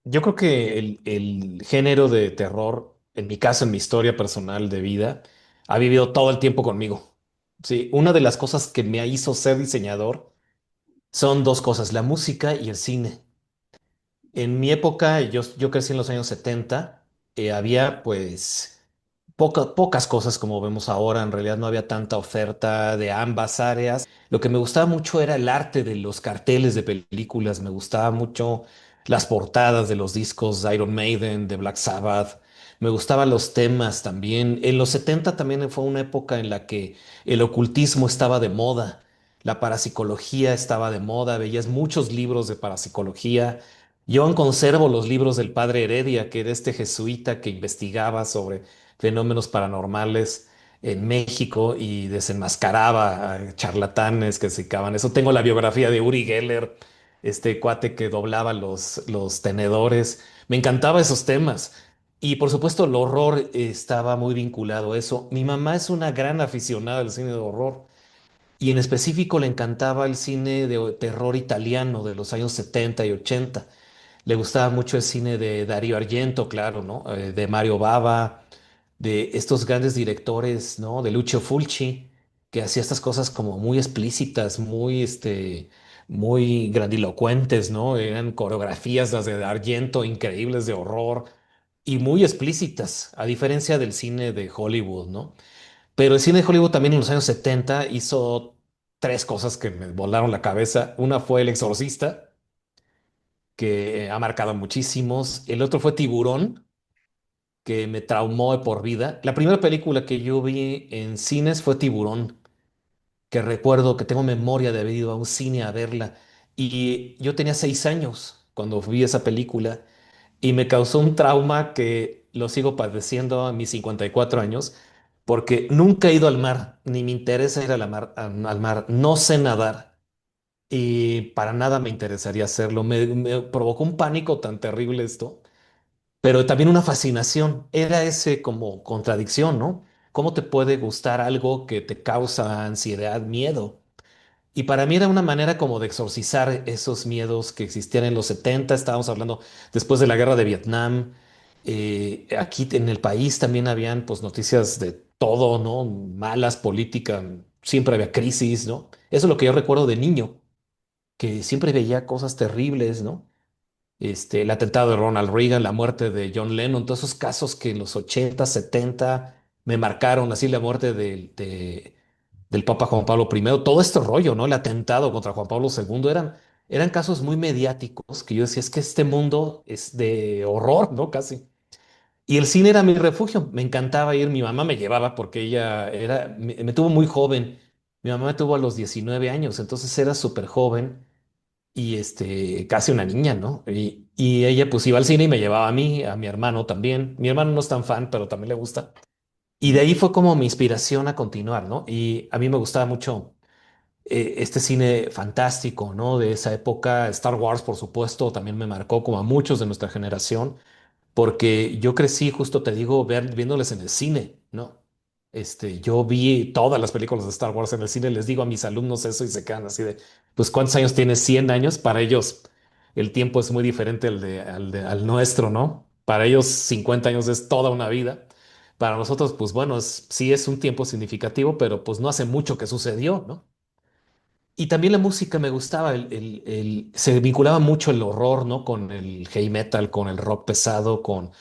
Yo creo que el género de terror, en mi caso, en mi historia personal de vida, ha vivido todo el tiempo conmigo. Sí, una de las cosas que me hizo ser diseñador son dos cosas, la música y el cine. En mi época, yo crecí en los años 70, había pues pocas cosas como vemos ahora, en realidad no había tanta oferta de ambas áreas. Lo que me gustaba mucho era el arte de los carteles de películas, me gustaba mucho las portadas de los discos de Iron Maiden, de Black Sabbath, me gustaban los temas también. En los 70 también fue una época en la que el ocultismo estaba de moda, la parapsicología estaba de moda, veías muchos libros de parapsicología. Yo aún conservo los libros del padre Heredia, que era este jesuita que investigaba sobre fenómenos paranormales en México y desenmascaraba a charlatanes que se dedicaban a eso. Tengo la biografía de Uri Geller, este cuate que doblaba los tenedores. Me encantaba esos temas. Y por supuesto el horror estaba muy vinculado a eso. Mi mamá es una gran aficionada al cine de horror y en específico le encantaba el cine de terror italiano de los años 70 y 80. Le gustaba mucho el cine de Dario Argento, claro, ¿no? De Mario Bava, de estos grandes directores, ¿no? De Lucio Fulci, que hacía estas cosas como muy explícitas, muy grandilocuentes, ¿no? Eran coreografías las de Argento increíbles de horror y muy explícitas, a diferencia del cine de Hollywood, ¿no? Pero el cine de Hollywood también en los años 70 hizo tres cosas que me volaron la cabeza. Una fue El Exorcista, que ha marcado muchísimos. El otro fue Tiburón, que me traumó de por vida. La primera película que yo vi en cines fue Tiburón, que recuerdo que tengo memoria de haber ido a un cine a verla. Y yo tenía 6 años cuando vi esa película y me causó un trauma que lo sigo padeciendo a mis 54 años, porque nunca he ido al mar, ni me interesa ir al mar. No sé nadar. Y para nada me interesaría hacerlo. Me provocó un pánico tan terrible esto, pero también una fascinación. Era ese como contradicción, ¿no? ¿Cómo te puede gustar algo que te causa ansiedad, miedo? Y para mí era una manera como de exorcizar esos miedos que existían en los 70. Estábamos hablando después de la guerra de Vietnam. Aquí en el país también habían pues noticias de todo, ¿no? Malas, política, siempre había crisis, ¿no? Eso es lo que yo recuerdo de niño, que siempre veía cosas terribles, ¿no? El atentado de Ronald Reagan, la muerte de John Lennon, todos esos casos que en los 80, 70 me marcaron, así la muerte del Papa Juan Pablo I, todo este rollo, ¿no? El atentado contra Juan Pablo II eran casos muy mediáticos que yo decía, es que este mundo es de horror, ¿no? Casi. Y el cine era mi refugio, me encantaba ir, mi mamá me llevaba porque me tuvo muy joven, mi mamá me tuvo a los 19 años, entonces era súper joven y casi una niña, ¿no? Y ella pues iba al cine y me llevaba a mí, a mi hermano también. Mi hermano no es tan fan, pero también le gusta. Y de ahí fue como mi inspiración a continuar, ¿no? Y a mí me gustaba mucho este cine fantástico, ¿no? De esa época. Star Wars, por supuesto, también me marcó como a muchos de nuestra generación porque yo crecí, justo te digo, viéndoles en el cine, ¿no? Yo vi todas las películas de Star Wars en el cine, les digo a mis alumnos eso y se quedan así de, pues ¿cuántos años tienes? 100 años. Para ellos el tiempo es muy diferente al nuestro, ¿no? Para ellos 50 años es toda una vida. Para nosotros, pues bueno, sí es un tiempo significativo, pero pues no hace mucho que sucedió, ¿no? Y también la música me gustaba, se vinculaba mucho el horror, ¿no? Con el heavy metal, con el rock pesado, con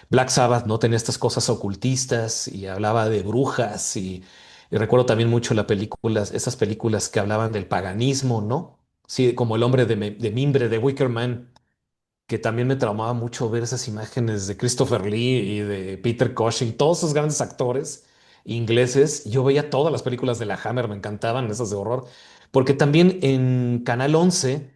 Black Sabbath, ¿no? Tenía estas cosas ocultistas y hablaba de brujas y recuerdo también mucho esas películas que hablaban del paganismo, ¿no? Sí, como El hombre de mimbre de Wicker Man, que también me traumaba mucho ver esas imágenes de Christopher Lee y de Peter Cushing, todos esos grandes actores ingleses. Yo veía todas las películas de la Hammer, me encantaban esas de horror, porque también en Canal 11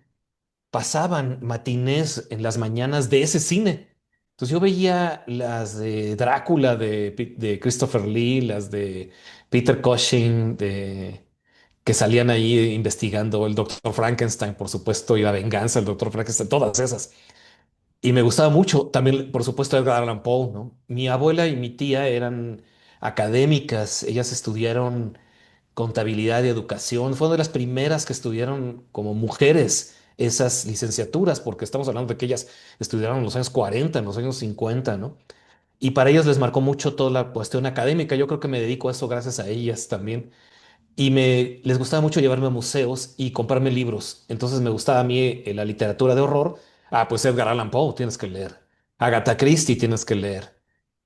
pasaban matinés en las mañanas de ese cine. Entonces yo veía las de Drácula de Christopher Lee, las de Peter Cushing, que salían ahí investigando el Doctor Frankenstein, por supuesto, y la venganza del Doctor Frankenstein, todas esas. Y me gustaba mucho también, por supuesto, Edgar Allan Poe, ¿no? Mi abuela y mi tía eran académicas, ellas estudiaron contabilidad y educación, fueron de las primeras que estudiaron como mujeres esas licenciaturas, porque estamos hablando de que ellas estudiaron en los años 40, en los años 50, ¿no? Y para ellos les marcó mucho toda la cuestión académica. Yo creo que me dedico a eso gracias a ellas también. Y les gustaba mucho llevarme a museos y comprarme libros. Entonces me gustaba a mí la literatura de horror. Ah, pues Edgar Allan Poe tienes que leer. Agatha Christie tienes que leer.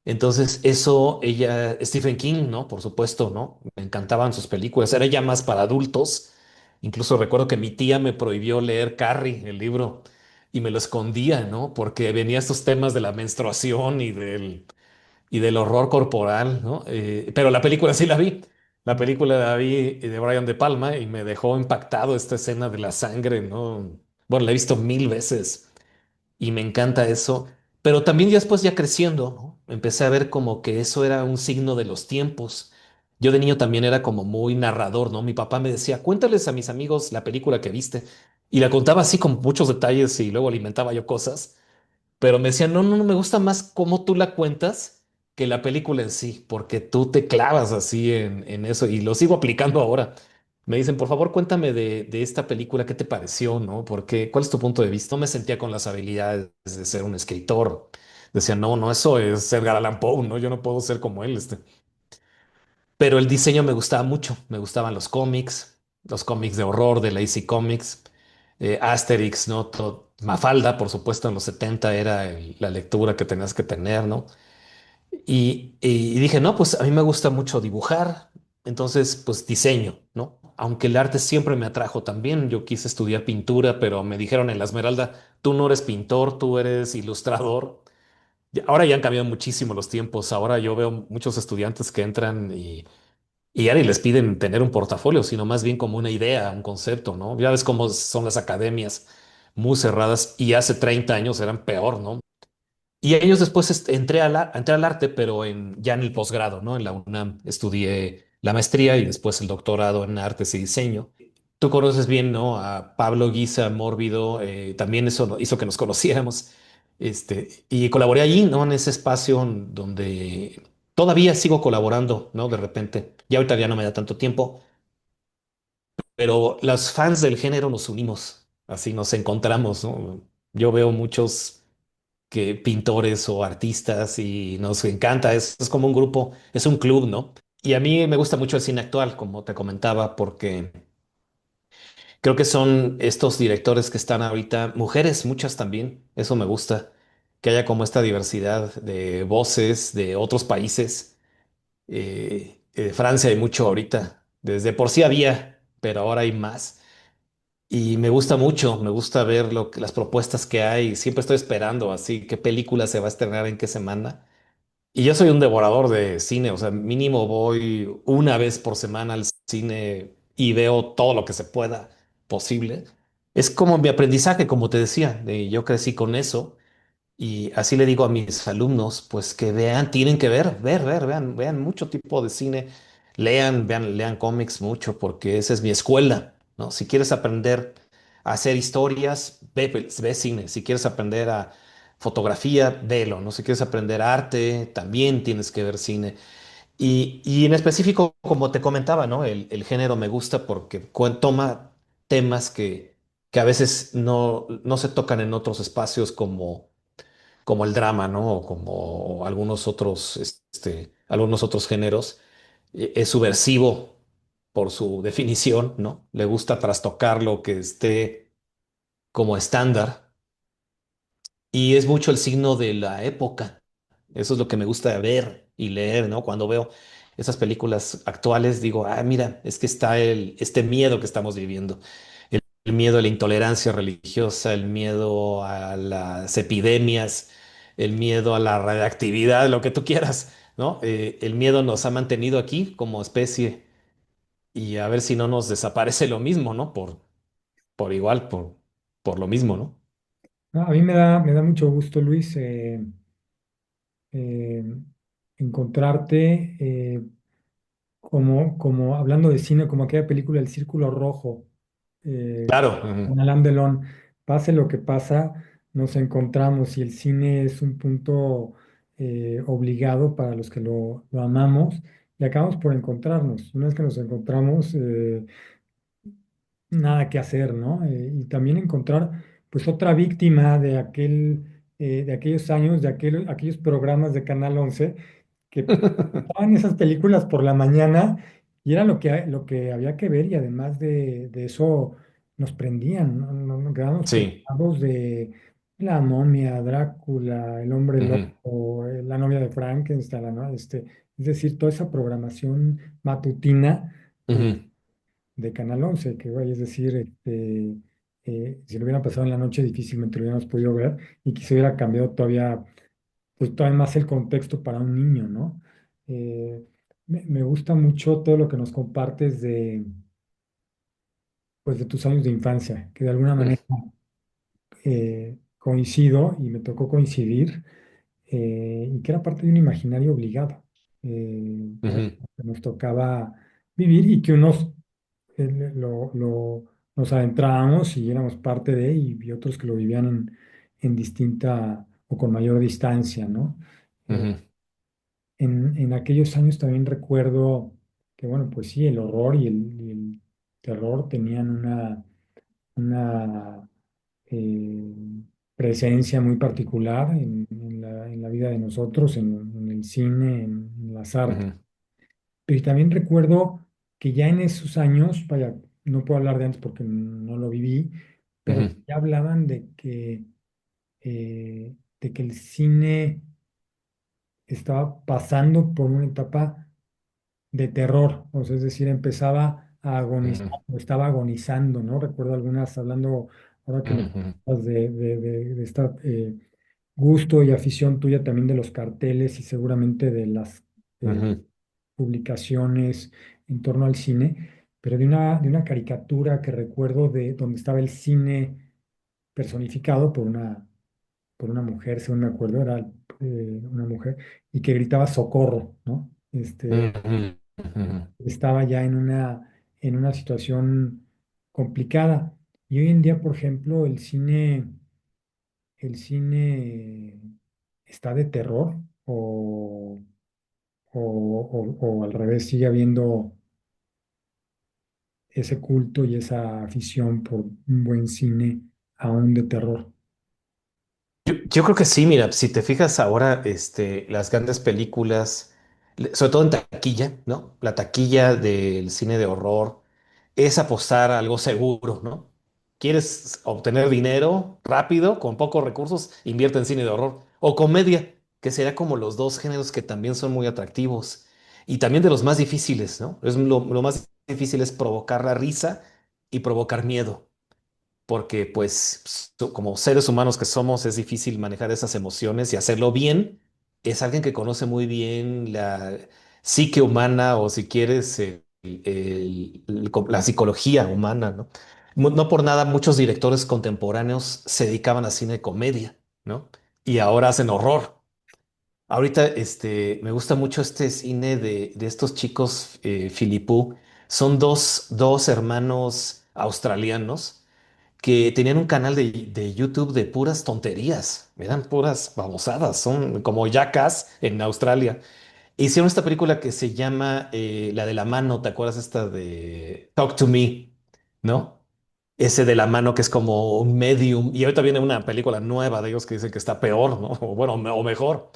Entonces eso, ella, Stephen King, ¿no? Por supuesto, ¿no? Me encantaban sus películas. Era ya más para adultos. Incluso recuerdo que mi tía me prohibió leer Carrie, el libro, y me lo escondía, ¿no? Porque venía estos temas de la menstruación y del horror corporal, ¿no? Pero la película sí la vi. La película la vi de Brian De Palma y me dejó impactado esta escena de la sangre, ¿no? Bueno, la he visto mil veces y me encanta eso. Pero también ya después, ya creciendo, ¿no? Empecé a ver como que eso era un signo de los tiempos. Yo de niño también era como muy narrador, ¿no? Mi papá me decía, cuéntales a mis amigos la película que viste. Y la contaba así con muchos detalles y luego alimentaba yo cosas. Pero me decían, no, no, no, me gusta más cómo tú la cuentas que la película en sí, porque tú te clavas así en eso y lo sigo aplicando ahora. Me dicen, por favor, cuéntame de esta película, ¿qué te pareció, no? Porque, ¿cuál es tu punto de vista? No me sentía con las habilidades de ser un escritor. Decía, no, no, eso es Edgar Allan Poe, ¿no? Yo no puedo ser como él, este. Pero el diseño me gustaba mucho, me gustaban los cómics de horror de Lazy Comics, Asterix, ¿no? Mafalda, por supuesto, en los 70 era la lectura que tenías que tener, ¿no? Y dije, no, pues a mí me gusta mucho dibujar, entonces, pues diseño, ¿no? Aunque el arte siempre me atrajo también, yo quise estudiar pintura, pero me dijeron en la Esmeralda, tú no eres pintor, tú eres ilustrador. Ahora ya han cambiado muchísimo los tiempos, ahora yo veo muchos estudiantes que entran y ya ni les piden tener un portafolio, sino más bien como una idea, un concepto, ¿no? Ya ves cómo son las academias muy cerradas y hace 30 años eran peor, ¿no? Y años después entré al arte, pero ya en el posgrado, ¿no? En la UNAM estudié la maestría y después el doctorado en artes y diseño. Tú conoces bien, ¿no? A Pablo Guisa Mórbido, también eso hizo que nos conociéramos. Y colaboré allí, ¿no? En ese espacio donde todavía sigo colaborando, ¿no? De repente. Ya ahorita ya no me da tanto tiempo, pero los fans del género nos unimos, así nos encontramos, ¿no? Yo veo muchos que pintores o artistas y nos encanta, es como un grupo, es un club, ¿no? Y a mí me gusta mucho el cine actual, como te comentaba, porque creo que son estos directores que están ahorita, mujeres, muchas también, eso me gusta, que haya como esta diversidad de voces de otros países. Francia hay mucho ahorita, desde por sí había, pero ahora hay más. Y me gusta mucho, me gusta ver las propuestas que hay. Siempre estoy esperando así qué película se va a estrenar en qué semana. Y yo soy un devorador de cine, o sea, mínimo voy una vez por semana al cine y veo todo lo que se pueda posible. Es como mi aprendizaje, como te decía, yo crecí con eso y así le digo a mis alumnos, pues que vean, tienen que vean mucho tipo de cine, lean cómics mucho, porque esa es mi escuela, ¿no? Si quieres aprender a hacer historias, ve cine. Si quieres aprender a fotografía, velo, ¿no? Si quieres aprender arte, también tienes que ver cine. Y en específico, como te comentaba, ¿no? El género me gusta porque toma temas que a veces no se tocan en otros espacios como el drama, ¿no? O como algunos otros géneros. Es subversivo por su definición, ¿no? Le gusta trastocar lo que esté como estándar y es mucho el signo de la época. Eso es lo que me gusta ver y leer, ¿no? Cuando veo esas películas actuales, digo, ah, mira, es que está este miedo que estamos viviendo. El miedo a la intolerancia religiosa, el miedo a las epidemias, el miedo a la radiactividad, lo que tú quieras, ¿no? El miedo nos ha mantenido aquí como especie y a ver si no nos desaparece lo mismo, ¿no? Por igual, por lo mismo, ¿no? No, a mí me da mucho gusto, Luis, eh, encontrarte como hablando de cine, como aquella película El Círculo Rojo, Claro, con Alain Delon. Pase lo que pasa, nos encontramos y el cine es un punto obligado para los que lo amamos y acabamos por encontrarnos. Una vez que nos encontramos, nada que hacer, ¿no? Y también encontrar pues otra víctima de de aquellos años, aquellos programas de Canal 11 que pasaban esas películas por la mañana y era lo que había que ver y además de eso nos prendían, ¿no? Nos quedábamos Sí. preocupados de la momia, Drácula, el hombre Ujú, lobo, la novia de Frankenstein, ¿no? Es decir, toda esa programación matutina ujú, de Canal 11 que vaya, es decir, si lo hubieran pasado en la noche difícilmente lo hubiéramos podido ver y que se hubiera cambiado todavía, pues todavía más el contexto para un niño, ¿no? Me gusta mucho todo lo que nos compartes pues, de tus años de infancia, que de alguna manera coincido y me tocó coincidir, y que era parte de un imaginario obligado, ¿no? ujú, Que nos tocaba vivir y que unos nos adentrábamos y éramos parte de, y otros que lo vivían en distinta o con mayor distancia, ¿no? Eh, ujú, en aquellos años también recuerdo que, bueno, pues sí, el horror y el terror tenían una eh, presencia muy particular en la vida de nosotros, en el cine, en las artes. ujú, Pero también recuerdo que ya en esos años, vaya, no puedo hablar de antes porque no lo viví, pero ujú, ya hablaban de que el cine estaba pasando por una etapa de terror, o sea, es decir, empezaba a agonizar, ujú, o estaba agonizando, ¿no? Recuerdo algunas hablando, ahora que me ujú, hablas de esta gusto y afición tuya también de los carteles y seguramente de las eh, ujú, publicaciones en torno al cine, pero de una caricatura que recuerdo de donde estaba el cine personificado por una mujer, según me acuerdo, era una mujer, y que gritaba socorro, ¿no? ujú, ujú. Estaba ya en una situación complicada. Y hoy en día, por ejemplo, el cine está de terror o al revés, sigue habiendo ese culto y esa afición por un buen cine aún de terror. Yo creo que sí, mira, si te fijas ahora, las grandes películas, sobre todo en taquilla, ¿no? La taquilla del cine de horror es apostar a algo seguro, ¿no? ¿Quieres obtener dinero rápido, con pocos recursos? Invierte en cine de horror o comedia, que será como los dos géneros que también son muy atractivos y también de los más difíciles, ¿no? Lo más difícil es provocar la risa y provocar miedo porque pues como seres humanos que somos es difícil manejar esas emociones y hacerlo bien. Es alguien que conoce muy bien la psique humana o si quieres la psicología humana, ¿no? No por nada muchos directores contemporáneos se dedicaban a cine de comedia, ¿no? Y ahora hacen horror. Ahorita me gusta mucho este cine de estos chicos Philippou. Son dos hermanos australianos que tenían un canal de YouTube de puras tonterías, eran puras babosadas, son como Jackass en Australia. Hicieron esta película que se llama La de la mano, ¿te acuerdas esta de Talk to Me? ¿No? Ese de la mano que es como un medium. Y ahorita viene una película nueva de ellos que dicen que está peor, ¿no? O bueno, o mejor.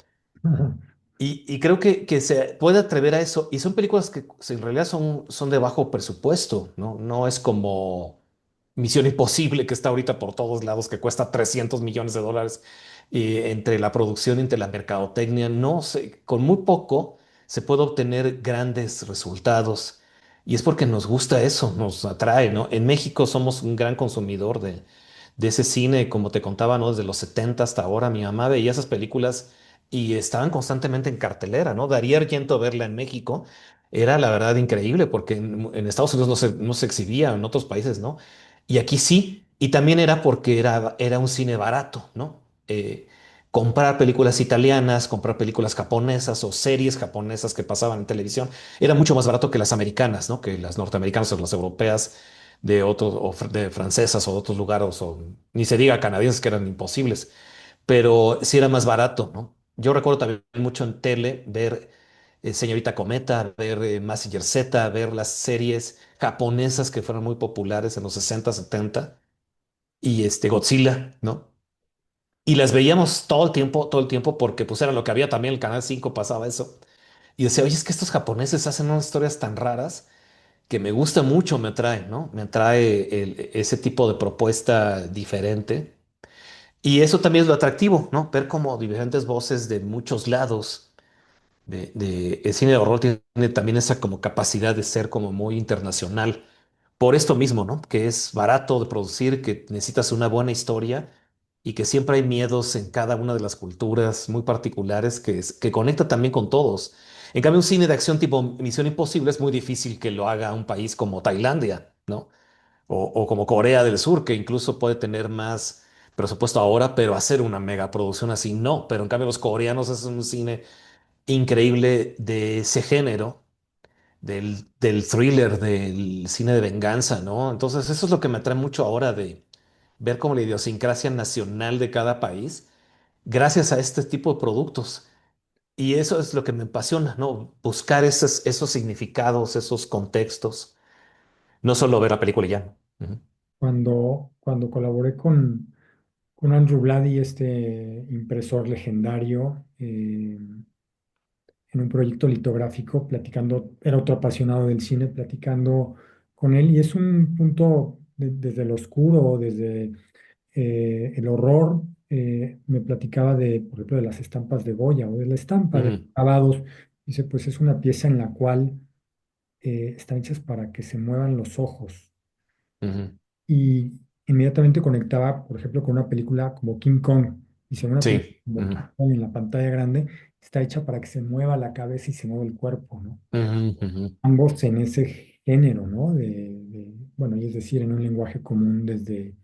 Y creo que se puede atrever a eso. Y son películas que en realidad son de bajo presupuesto, ¿no? No es como Misión Imposible que está ahorita por todos lados, que cuesta 300 millones de dólares. Y entre la producción, entre la mercadotecnia, no sé, con muy poco se puede obtener grandes resultados. Y es porque nos gusta eso, nos atrae, ¿no? En México somos un gran consumidor de ese cine, como te contaba, ¿no? Desde los 70 hasta ahora, mi mamá veía esas películas y estaban constantemente en cartelera, ¿no? Daría Argento verla en México era la verdad increíble porque en Estados Unidos no se exhibía, en otros países, ¿no? Y aquí sí, y también era porque era un cine barato, ¿no? Comprar películas italianas, comprar películas japonesas o series japonesas que pasaban en televisión era mucho más barato que las americanas, ¿no? Que las norteamericanas o las europeas de otros, de francesas o de otros lugares, o ni se diga canadienses que eran imposibles pero sí era más barato, ¿no? Yo recuerdo también mucho en tele ver, Señorita Cometa, ver Mazinger Z, ver las series japonesas que fueron muy populares en los 60, 70 y Godzilla, ¿no? Y las veíamos todo el tiempo, porque pues era lo que había también, el Canal 5 pasaba eso. Y decía, oye, es que estos japoneses hacen unas historias tan raras que me gusta mucho, me atrae, ¿no? Me atrae ese tipo de propuesta diferente. Y eso también es lo atractivo, ¿no? Ver como diferentes voces de muchos lados el cine de horror tiene también esa como capacidad de ser como muy internacional. Por esto mismo, ¿no? Que es barato de producir, que necesitas una buena historia y que siempre hay miedos en cada una de las culturas muy particulares que conecta también con todos. En cambio, un cine de acción tipo Misión Imposible es muy difícil que lo haga un país como Tailandia, ¿no? O como Corea del Sur, que incluso puede tener más presupuesto ahora, pero hacer una megaproducción así no. Pero en cambio, los coreanos hacen un cine increíble de ese género, del thriller, del cine de venganza, ¿no? Entonces, eso es lo que me atrae mucho ahora de ver como la idiosincrasia nacional de cada país, gracias a este tipo de productos. Y eso es lo que me apasiona, ¿no? Buscar esos significados, esos contextos, no solo ver la película y ya. Ujú, Cuando colaboré con Andrew Vlady, este impresor legendario, en un proyecto litográfico, platicando, era otro apasionado del cine, platicando con él, y es un punto desde lo oscuro, desde el horror. Me platicaba de, por ejemplo, de las estampas de Goya o de la estampa de ujú, grabados. Dice, pues es una pieza en la cual están hechas para que se muevan los ojos. ujú. Y inmediatamente conectaba, por ejemplo, con una película como King Kong. Dice, una película Sí. como King Ujú, Kong en la pantalla grande está hecha para que se mueva la cabeza y se mueva el cuerpo, ¿no? ujú, ujú, Ambos en ese género, ¿no? Bueno, y es decir, en un lenguaje común desde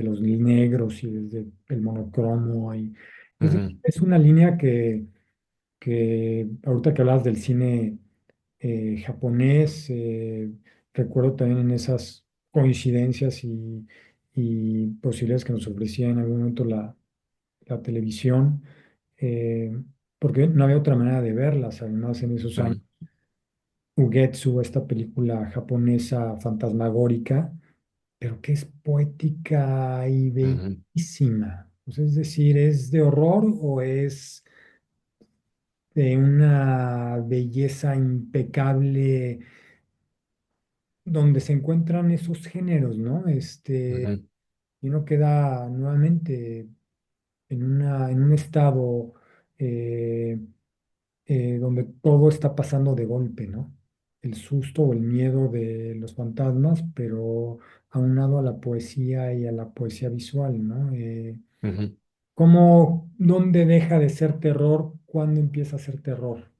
los negros y desde el monocromo. Es decir, ujú, es una línea que ahorita que hablabas del cine japonés, recuerdo también en esas coincidencias y posibilidades que nos ofrecía en algún momento la televisión, eh, porque no había otra manera de verlas, además en esos años. ujú, Ugetsu, esta película japonesa fantasmagórica, pero que es poética y ujú, bellísima. O sea, es decir, ¿es de horror o es de una belleza impecable donde se encuentran esos géneros, ¿no? ujú, Y uno queda nuevamente en un estado eh, donde todo está pasando de golpe, ¿no? El susto o el miedo de los fantasmas, pero aunado a la poesía y a la poesía visual, ¿no? ujú. ¿Dónde deja de ser terror? ¿Cuándo empieza a ser terror?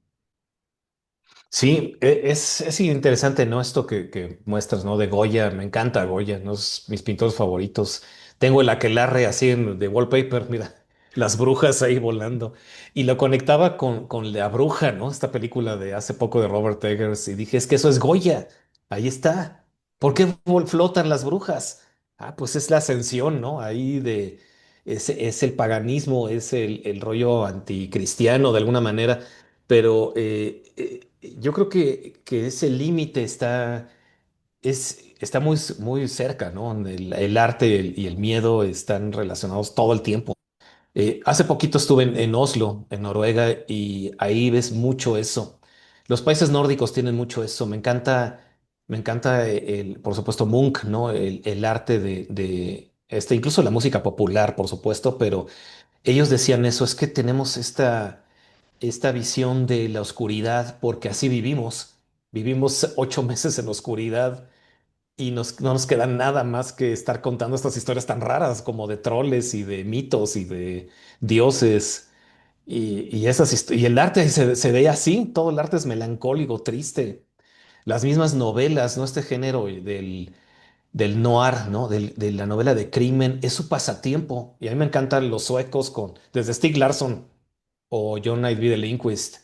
Sí, es interesante, ¿no? Esto que muestras, ¿no? De Goya, me encanta Goya, ¿no? Es mis pintores favoritos. Tengo el aquelarre así de wallpaper, mira, las brujas ahí volando. Y lo conectaba con La Bruja, ¿no? Esta película de hace poco de Robert Eggers, y dije, es que eso es Goya, ahí está. ¿Por qué flotan las brujas? Ah, pues es la ascensión, ¿no? Es el paganismo, es el rollo anticristiano de alguna manera, pero yo creo que ese límite está muy cerca, ¿no? El arte y el miedo están relacionados todo el tiempo. Hace poquito estuve en Oslo, en Noruega, y ahí ves mucho eso. Los países nórdicos tienen mucho eso. Me encanta por supuesto, Munch, ¿no? El arte incluso la música popular, por supuesto, pero ellos decían eso, es que tenemos esta visión de la oscuridad porque así vivimos. Vivimos 8 meses en la oscuridad y no nos queda nada más que estar contando estas historias tan raras como de troles y de mitos y de dioses. Y el arte se ve así, todo el arte es melancólico, triste. Las mismas novelas, ¿no? Este género del noir, ¿no? De la novela de crimen, es su pasatiempo. Y a mí me encantan los suecos desde Stieg Larsson o John Ajvide Lindqvist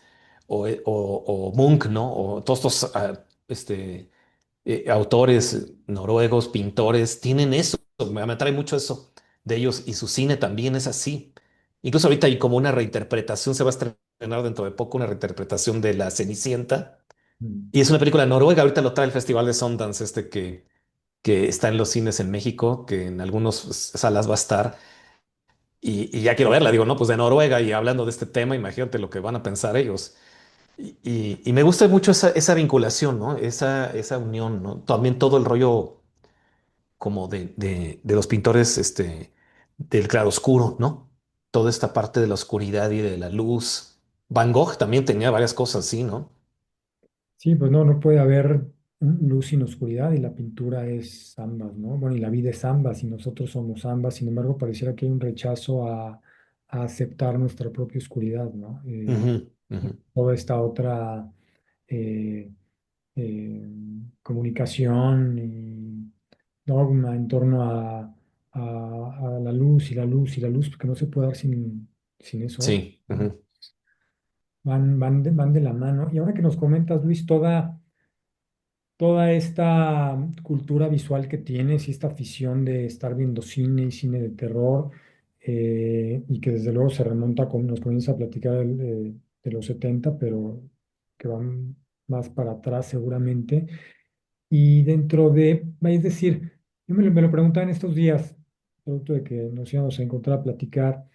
o Munch, ¿no? O todos estos autores noruegos, pintores, tienen eso. Me atrae mucho eso de ellos y su cine también es así. Incluso ahorita hay como una reinterpretación, se va a estrenar estrenar dentro de poco una reinterpretación de La Cenicienta. Mm. Y es una película noruega. Ahorita lo trae el Festival de Sundance, que está en los cines en México, que en algunas salas va a estar. Y ya quiero verla. Digo, no, pues de Noruega y hablando de este tema, imagínate lo que van a pensar ellos. Y me gusta mucho esa vinculación, ¿no? Esa unión, ¿no? También todo el rollo como de los pintores, del claroscuro, ¿no? Toda esta parte de la oscuridad y de la luz. Van Gogh también tenía varias cosas así, ¿no? Sí, pues no, no puede haber luz sin oscuridad y la pintura es ambas, ¿no? Bueno, y la vida es ambas y nosotros somos ambas. Sin embargo, pareciera que hay un rechazo a aceptar nuestra propia oscuridad, ¿no? Ujú, ujú. Toda esta otra eh, eh, comunicación y dogma en torno a la luz y la luz y la luz, porque no se puede dar sin eso otro, Sí. ¿no? Ujú, Van de la mano. Y ahora que nos comentas, Luis, toda esta cultura visual que tienes y esta afición de estar viendo cine y cine de terror, y que desde luego se remonta, como nos comienza a platicar de los 70 pero que van más para atrás seguramente. Y dentro es decir, yo me lo preguntaba en estos días, producto de que nos íbamos a encontrar a platicar.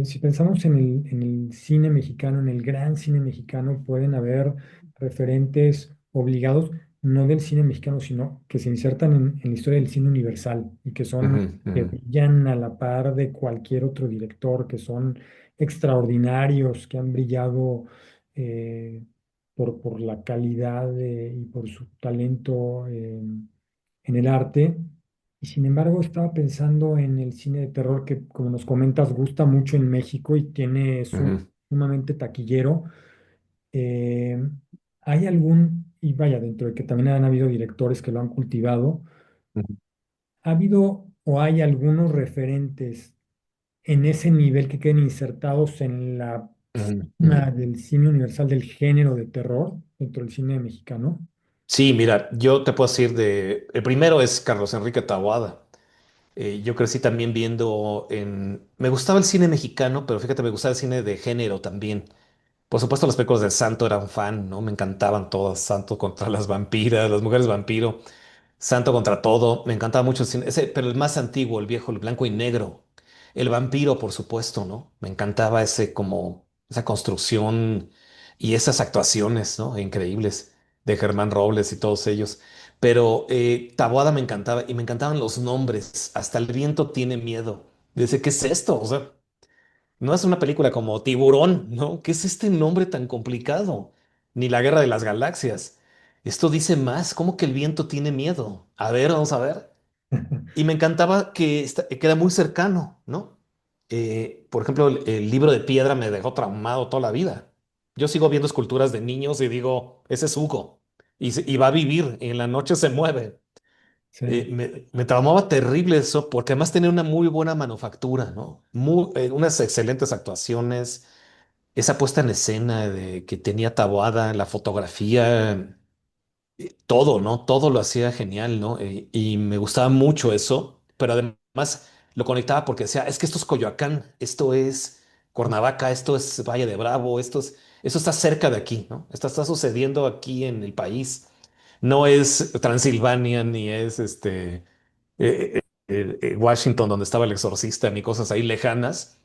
Si pensamos en el cine mexicano, en el gran cine mexicano, pueden haber referentes obligados, no del cine mexicano, sino que se insertan en la historia del cine universal y que son, ujú, que ujú. brillan a la par de cualquier otro director, que son extraordinarios, que han brillado eh, por la calidad y por su talento en el arte. Y sin embargo, estaba pensando en el cine de terror que, como nos comentas, gusta mucho en México y tiene Ujú, sumamente taquillero. Eh, ¿Hay algún, y vaya, dentro de que también han habido directores que lo han cultivado, ujú, ha habido o hay algunos referentes en ese nivel que queden insertados en la ujú, cima ujú. del cine universal del género de terror dentro del cine mexicano? Sí, mira, yo te puedo decir el primero es Carlos Enrique Taboada. Yo crecí también me gustaba el cine mexicano, pero fíjate, me gustaba el cine de género también. Por supuesto, las películas del Santo eran fan, ¿no? Me encantaban todas. Santo contra las vampiras, las mujeres vampiro. Santo contra todo, me encantaba mucho el cine, pero el más antiguo, el viejo, el blanco y negro. El vampiro, por supuesto, ¿no? Me encantaba esa construcción y esas actuaciones, ¿no? Increíbles de Germán Robles y todos ellos. Pero Taboada me encantaba y me encantaban los nombres. Hasta el viento tiene miedo. Dice, ¿qué es esto? O sea, no es una película como Tiburón, ¿no? ¿Qué es este nombre tan complicado? Ni la Guerra de las Galaxias. Esto dice más, ¿cómo que el viento tiene miedo? A ver, vamos a ver. Y me encantaba que era muy cercano, ¿no? Por ejemplo, el libro de piedra me dejó traumado toda la vida. Yo sigo viendo esculturas de niños y digo, ese es Hugo. Y va a vivir, y en la noche se mueve. Sí. Me traumaba terrible eso, porque además tenía una muy buena manufactura, ¿no? Unas excelentes actuaciones, esa puesta en escena de que tenía Taboada, la fotografía, todo, ¿no? Todo lo hacía genial, ¿no? Y me gustaba mucho eso, pero además lo conectaba porque decía, es que esto es Coyoacán, esto es Cuernavaca, esto es Valle de Bravo, esto está cerca de aquí, ¿no? Esto está sucediendo aquí en el país. No es Transilvania ni es Washington donde estaba el exorcista ni cosas ahí lejanas,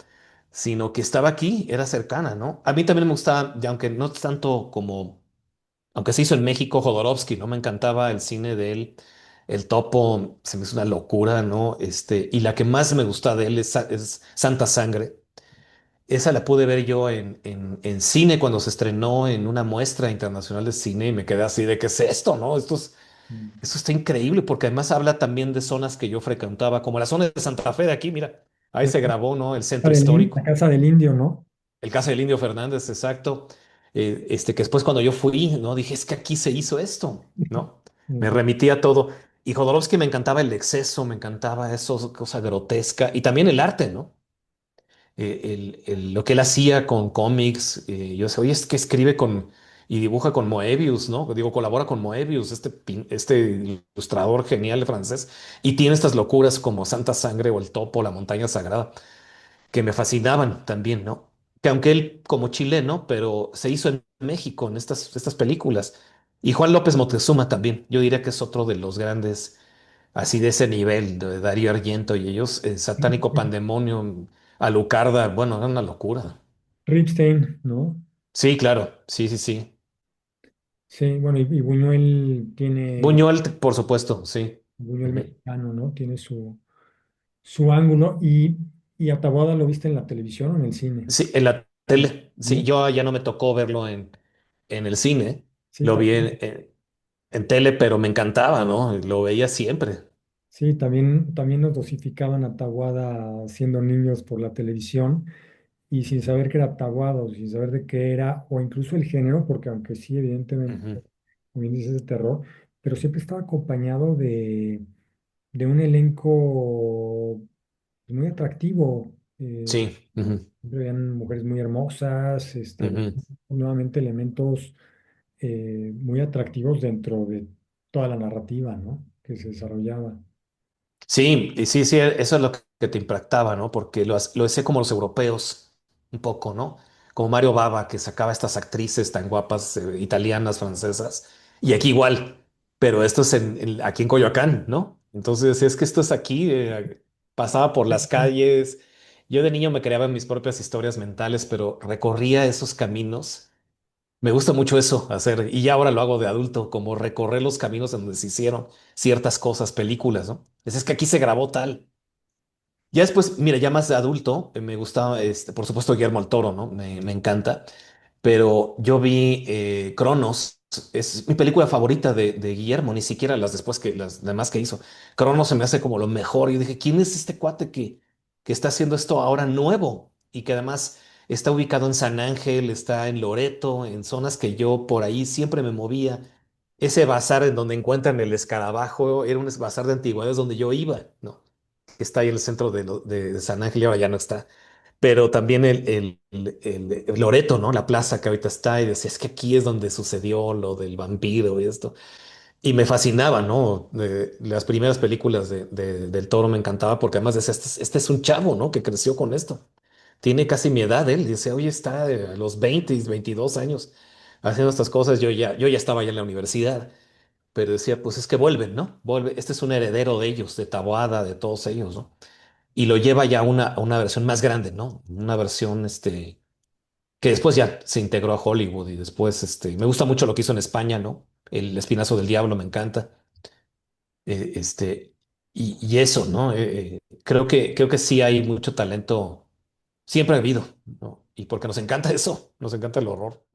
sino que estaba aquí, era cercana, ¿no? A mí también me gustaba, y aunque no tanto aunque se hizo en México, Jodorowsky, ¿no? Me encantaba el cine de él. El Topo se me hizo una locura, ¿no? Y la que más me gusta de él es Santa Sangre. Esa la pude ver yo en cine cuando se estrenó en una muestra internacional de cine y me quedé así de, ¿qué es esto, no? Mm. Esto está increíble porque además habla también de zonas que yo frecuentaba, como la zona de Santa Fe de aquí, mira, ahí se grabó, ¿no? El centro La histórico, casa del indio, ¿no? el caso del Indio Fernández, exacto. Que después cuando yo fui, ¿no? Dije, es que aquí se hizo esto, ¿no? Me Ujú. remití a todo. Y Jodorowsky me encantaba el exceso, me encantaba eso, cosa grotesca y también el arte, ¿no? Lo que él hacía con cómics. Yo decía, oye, es que escribe y dibuja con Moebius, ¿no? Digo, colabora con Moebius, este ilustrador genial francés, y tiene estas locuras como Santa Sangre o El Topo, La Montaña Sagrada, que me fascinaban también, ¿no? que aunque él como chileno, pero se hizo en México en estas películas. Y Juan López Moctezuma también, yo diría que es otro de los grandes, así de ese nivel, de Darío Argento y ellos, Satánico Pandemonium, Alucarda, bueno, era una locura. Ripstein, ¿no? Sí, claro, sí, sí, sí. Sí, bueno, y Buñuel tiene, Buñuel, por supuesto, sí. Buñuel Ujú. mexicano, ¿no? Tiene su ángulo y a Taboada lo viste en la televisión o en el cine. Sí, en la En- tele, sí, ¿no? yo ya no me tocó verlo en el cine, Sí, lo vi también, en tele, pero me encantaba, ¿no? Lo veía siempre. sí, también nos dosificaban a Taboada siendo niños por la televisión y sin saber que era Taboada o sin saber de qué era, o incluso el género, porque aunque sí, evidentemente, Ujú. como bien dices, de terror, pero siempre estaba acompañado de un elenco muy atractivo. Sí, ujú, Siempre habían mujeres muy hermosas, ujú. nuevamente elementos muy atractivos dentro de toda la narrativa, ¿no? Que se desarrollaba. Sí, y sí, sí, eso es lo que te impactaba, ¿no? Porque lo hacía como los europeos, un poco, ¿no? Como Mario Bava, que sacaba estas actrices tan guapas, italianas, francesas, y aquí igual, pero esto es aquí en Coyoacán, ¿no? Entonces, es que esto es aquí, pasaba por las calles. Yo de niño me creaba mis propias historias mentales, pero recorría esos caminos. Me gusta mucho eso, hacer, y ya ahora lo hago de adulto, como recorrer los caminos en donde se hicieron ciertas cosas, películas, ¿no? Es que aquí se grabó tal. Ya después, mira, ya más de adulto, me gustaba, por supuesto, Guillermo el Toro, ¿no? Me encanta, pero yo vi Cronos, es mi película favorita de Guillermo, ni siquiera las después que las demás que hizo. Cronos se me hace como lo mejor. Y yo dije, ¿quién es este cuate que está haciendo esto ahora nuevo? Y que además está ubicado en San Ángel, está en Loreto, en zonas que yo por ahí siempre me movía. Ese bazar en donde encuentran el escarabajo era un bazar de antigüedades donde yo iba, ¿no? Que está ahí en el centro de San Ángel y ahora ya no está. Pero también el Loreto, ¿no? La plaza que ahorita está, y decía, es que aquí es donde sucedió lo del vampiro y esto. Y me fascinaba, ¿no? Las primeras películas del Toro me encantaba porque además decía, este es un chavo, ¿no? Que creció con esto. Tiene casi mi edad él. Dice, oye, está a los 20, 22 años haciendo estas cosas. Yo ya estaba ya en la universidad, pero decía, pues es que vuelven, ¿no? Vuelve. Este es un heredero de ellos, de Taboada, de todos ellos, ¿no? Y lo lleva ya a una versión más grande, ¿no? Una versión, que después ya se integró a Hollywood y después, me gusta mucho lo que hizo en España, ¿no? El Espinazo del Diablo me encanta. Eh, este, y eso, ¿no? Creo que sí hay mucho talento, siempre ha habido, ¿no? Y porque nos encanta eso, nos encanta el horror.